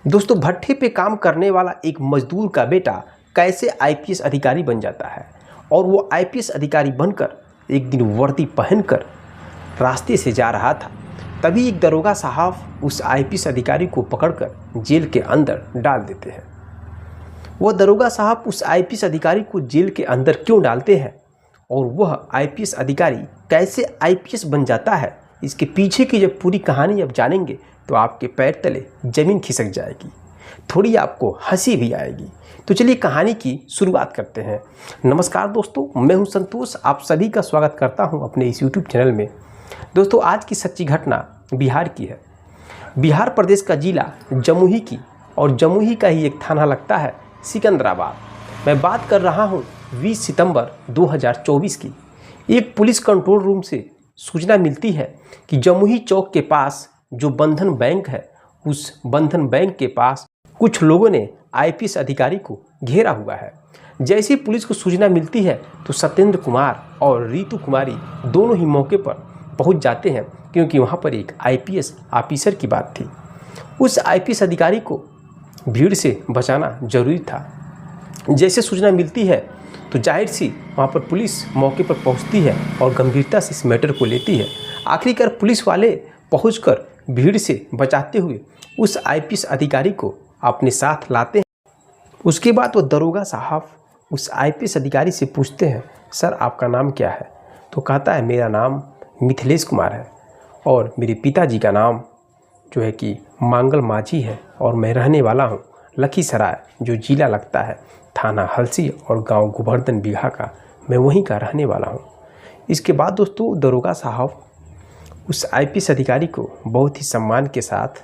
दोस्तों, भट्ठे पे काम करने वाला एक मजदूर का बेटा कैसे आईपीएस अधिकारी बन जाता है। और वो आईपीएस अधिकारी बनकर एक दिन वर्दी पहनकर रास्ते से जा रहा था, तभी एक दरोगा साहब उस आईपीएस अधिकारी को पकड़कर जेल के अंदर डाल देते हैं। वह दरोगा साहब उस आईपीएस अधिकारी को जेल के अंदर क्यों डालते हैं और वह आईपीएस अधिकारी कैसे आईपीएस बन जाता है, इसके पीछे की जब पूरी कहानी आप जानेंगे तो आपके पैर तले ज़मीन खिसक जाएगी, थोड़ी आपको हंसी भी आएगी। तो चलिए कहानी की शुरुआत करते हैं। नमस्कार दोस्तों, मैं हूं संतोष, आप सभी का स्वागत करता हूं अपने इस यूट्यूब चैनल में। दोस्तों, आज की सच्ची घटना बिहार की है। बिहार प्रदेश का जिला जमुई की और जमुई का ही एक थाना लगता है सिकंदराबाद। मैं बात कर रहा हूं 20 सितंबर 2024 की। एक पुलिस कंट्रोल रूम से सूचना मिलती है कि जमुई चौक के पास जो बंधन बैंक है, उस बंधन बैंक के पास कुछ लोगों ने आईपीएस अधिकारी को घेरा हुआ है। जैसे ही पुलिस को सूचना मिलती है तो सत्येंद्र कुमार और रीतू कुमारी दोनों ही मौके पर पहुंच जाते हैं, क्योंकि वहां पर एक आईपीएस ऑफिसर की बात थी। उस आईपीएस अधिकारी को भीड़ से बचाना जरूरी था। जैसे सूचना मिलती है तो जाहिर सी वहाँ पर पुलिस मौके पर पहुँचती है और गंभीरता से इस मैटर को लेती है। आखिरकार पुलिस वाले पहुंचकर भीड़ से बचाते हुए उस आईपीएस अधिकारी को अपने साथ लाते हैं। उसके बाद वो दरोगा साहब उस आईपीएस अधिकारी से पूछते हैं, सर आपका नाम क्या है? तो कहता है, मेरा नाम मिथिलेश कुमार है और मेरे पिताजी का नाम जो है कि मांगल माझी है और मैं रहने वाला हूँ लखीसराय, जो जिला लगता है थाना हलसी और गांव गोवर्धन बिघा का, मैं वहीं का रहने वाला हूँ। इसके बाद दोस्तों दरोगा साहब उस आईपीएस अधिकारी को बहुत ही सम्मान के साथ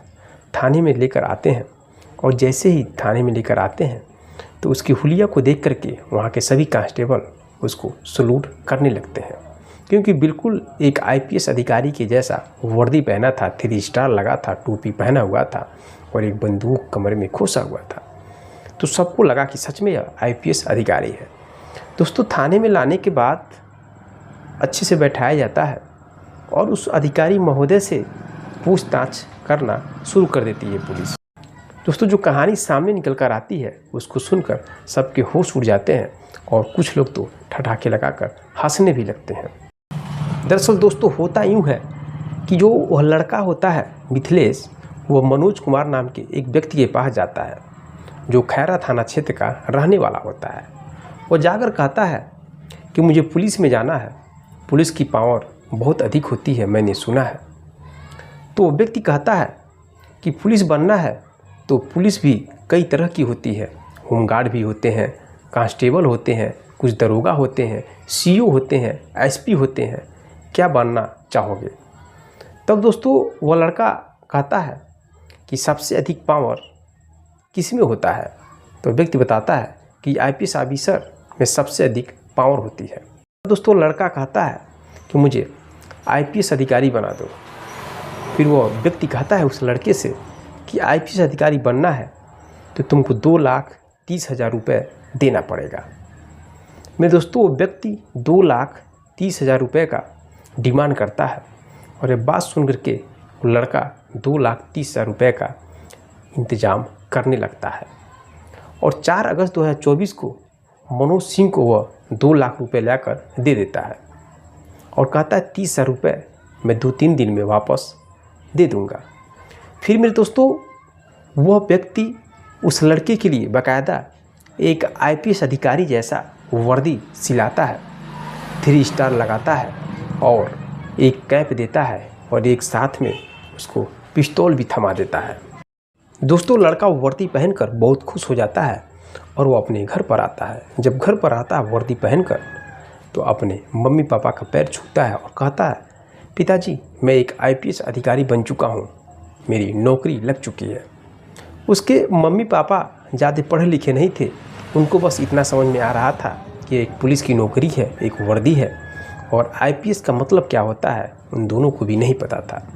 थाने में लेकर आते हैं। और जैसे ही थाने में लेकर आते हैं तो उसकी हुलिया को देख करके वहाँ के सभी कांस्टेबल उसको सलूट करने लगते हैं, क्योंकि बिल्कुल एक आईपीएस अधिकारी के जैसा वर्दी पहना था, 3 स्टार लगा था, टोपी पहना हुआ था और एक बंदूक कमर में खोसा हुआ था। तो सबको लगा कि सच में यह आईपीएस अधिकारी है। दोस्तों, थाने में लाने के बाद अच्छे से बैठाया जाता है और उस अधिकारी महोदय से पूछताछ करना शुरू कर देती है पुलिस। दोस्तों, जो कहानी सामने निकल कर आती है उसको सुनकर सबके होश उड़ जाते हैं और कुछ लोग तो ठठाके लगाकर हंसने भी लगते हैं। दरअसल दोस्तों होता यूँ है कि जो वह लड़का होता है मिथिलेश, वह मनोज कुमार नाम के एक व्यक्ति के पास जाता है जो खैरा थाना क्षेत्र का रहने वाला होता है। वो जाकर कहता है कि मुझे पुलिस में जाना है, पुलिस की पावर बहुत अधिक होती है, मैंने सुना है। तो व्यक्ति कहता है कि पुलिस बनना है तो पुलिस भी कई तरह की होती है, होमगार्ड भी होते हैं, कांस्टेबल होते हैं, कुछ दरोगा होते हैं, सीओ होते हैं, एसपी होते हैं, क्या बनना चाहोगे? तब दोस्तों वह लड़का कहता है कि सबसे अधिक पावर किस में होता है? तो व्यक्ति बताता है कि आईपीएस ऑफिसर में सबसे अधिक पावर होती है। दोस्तों लड़का कहता है कि मुझे आईपीएस अधिकारी बना दो। फिर वो व्यक्ति कहता है उस लड़के से कि आईपीएस अधिकारी बनना है तो तुमको 2,30,000 रुपये देना पड़ेगा। मेरे दोस्तों, वो व्यक्ति 2,30,000 रुपये का डिमांड करता है और ये बात सुन करके वो लड़का 2,30,000 रुपये का इंतज़ाम करने लगता है। और 4 अगस्त 2024 को मनोज सिंह को वह 2 लाख रुपये लाकर दे देता है और कहता है 30,000 रुपये मैं 2-3 दिन में वापस दे दूंगा। फिर मेरे दोस्तों वह व्यक्ति उस लड़के के लिए बाकायदा एक आईपीएस अधिकारी जैसा वर्दी सिलाता है, 3 स्टार लगाता है और एक कैप देता है और एक साथ में उसको पिस्तौल भी थमा देता है। दोस्तों लड़का वर्दी पहनकर बहुत खुश हो जाता है और वो अपने घर पर आता है। जब घर पर आता है वर्दी पहनकर तो अपने मम्मी पापा का पैर छूता है और कहता है, पिताजी मैं एक आईपीएस अधिकारी बन चुका हूँ, मेरी नौकरी लग चुकी है। उसके मम्मी पापा ज़्यादा पढ़े लिखे नहीं थे, उनको बस इतना समझ में आ रहा था कि एक पुलिस की नौकरी है, एक वर्दी है, और आईपीएस का मतलब क्या होता है उन दोनों को भी नहीं पता था।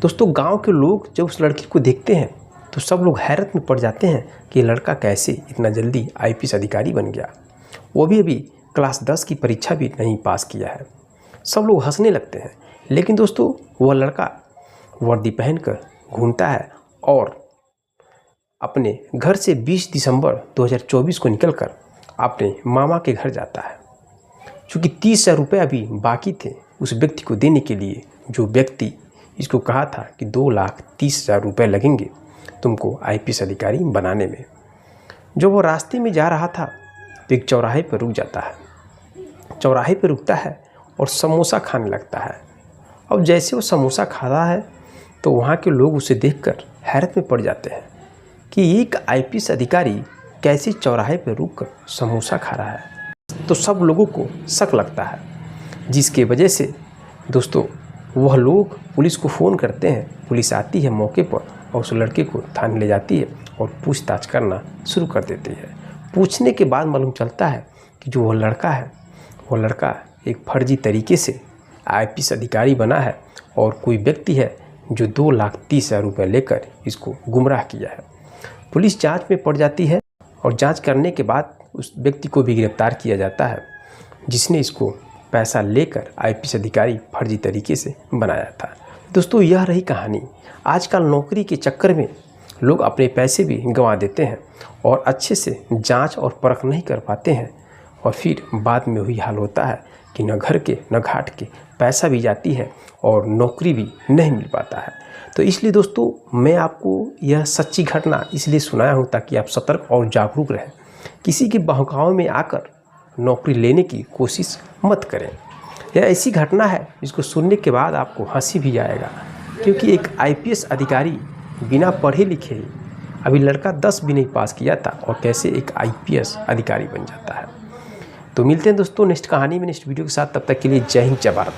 दोस्तों गाँव के लोग जब उस लड़की को देखते हैं तो सब लोग हैरत में पड़ जाते हैं कि लड़का कैसे इतना जल्दी आईपीएस अधिकारी बन गया, वो भी अभी क्लास 10 की परीक्षा भी नहीं पास किया है। सब लोग हंसने लगते हैं। लेकिन दोस्तों वह लड़का वर्दी पहनकर घूमता है और अपने घर से 20 दिसंबर 2024 को निकलकर अपने मामा के घर जाता है। चूँकि 30,000 रुपये अभी बाकी थे उस व्यक्ति को देने के लिए, जो व्यक्ति इसको कहा था कि 2,30,000 रुपये लगेंगे तुमको IPS अधिकारी बनाने में। जब वो रास्ते में जा रहा था तो एक चौराहे पर रुक जाता है। चौराहे पर रुकता है और समोसा खाने लगता है। अब जैसे वो समोसा खा रहा है तो वहाँ के लोग उसे देखकर हैरत में पड़ जाते हैं कि एक IPS अधिकारी कैसे चौराहे पर रुककर समोसा खा रहा है। तो सब लोगों को शक लगता है, जिसके वजह से दोस्तों वह लोग पुलिस को फ़ोन करते हैं। पुलिस आती है मौके पर और उस लड़के को थाने ले जाती है और पूछताछ करना शुरू कर देती है। पूछने के बाद मालूम चलता है कि जो वह लड़का है, वह लड़का एक फर्जी तरीके से IPS अधिकारी बना है और कोई व्यक्ति है जो 2,30,000 रुपये लेकर इसको गुमराह किया है। पुलिस जांच में पड़ जाती है और जांच करने के बाद उस व्यक्ति को भी गिरफ्तार किया जाता है जिसने इसको पैसा लेकर IPS अधिकारी फर्जी तरीके से बनाया था। दोस्तों यह रही कहानी। आजकल नौकरी के चक्कर में लोग अपने पैसे भी गंवा देते हैं और अच्छे से जांच और परख नहीं कर पाते हैं और फिर बाद में वही हाल होता है कि न घर के न घाट के, पैसा भी जाती है और नौकरी भी नहीं मिल पाता है। तो इसलिए दोस्तों मैं आपको यह सच्ची घटना इसलिए सुनाया हूँ ताकि आप सतर्क और जागरूक रहें। किसी के बहकावे में आकर नौकरी लेने की कोशिश मत करें। यह ऐसी घटना है जिसको सुनने के बाद आपको हंसी भी आएगा, क्योंकि एक IPS अधिकारी बिना पढ़े लिखे, अभी लड़का 10 भी नहीं पास किया था और कैसे एक IPS अधिकारी बन जाता है। तो मिलते हैं दोस्तों नेक्स्ट कहानी में, नेक्स्ट वीडियो के साथ। तब तक के लिए जय हिंद, जय भारत।